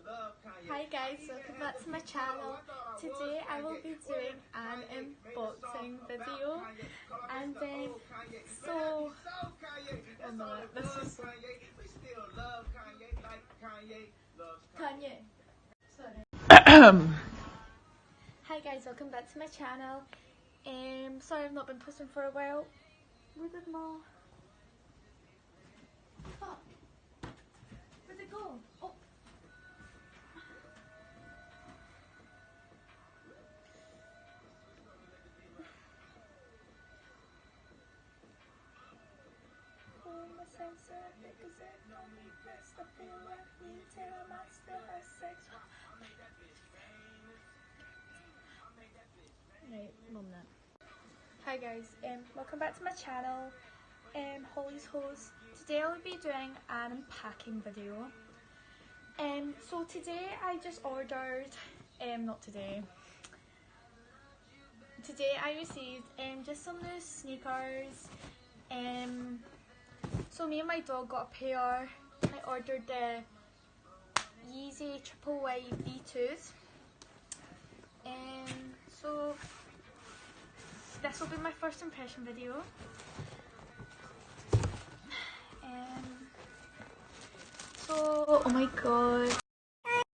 Hi guys, welcome back to my channel. Today I will be doing an unboxing video and so oh no, this is so Kanye. Sorry. Hi guys, welcome back to my channel. Sorry I've not been posting for a while. Where did my fuck? Where'd it go? Oh. Right, mum that. Hi guys, welcome back to my channel, Hollieshoes. Today I'll be doing an unpacking video. So today I just ordered, not today. Today I received just some new sneakers. So me and my dog got a pair. I ordered the Yeezy triple wide V2s. So this will be my first impression video. So oh my god.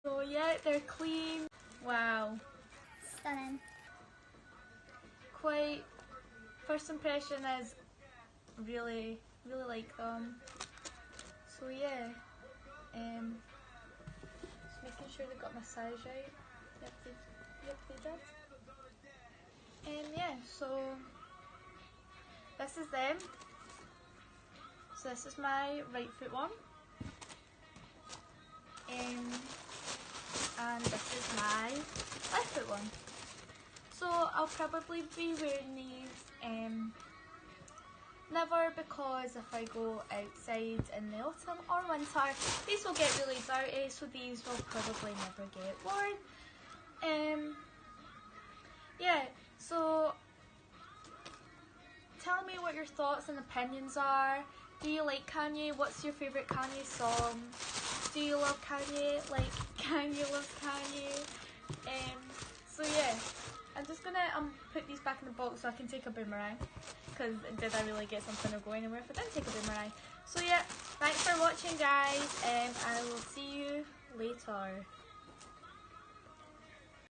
So yeah, they're clean. Wow. Stunning. Quite. First impression is really like them. So yeah. Just making sure they got my size right. Yep, they did. Yeah, so this is them. So this is my right foot one. And this is my left foot one. So I'll probably be wearing these never, because if I go outside in the autumn or winter, these will get really dirty, so these will probably never get worn. Yeah, so tell me what your thoughts and opinions are. Do you like Kanye? What's your favourite Kanye song? Do you love Kanye? Like Kanye loves Kanye? So yeah, I'm just gonna put these back in the box so I can take a boomerang. Because did I really get something or go anywhere if I didn't take a boomerang? So yeah, thanks for watching guys, and I will see you later.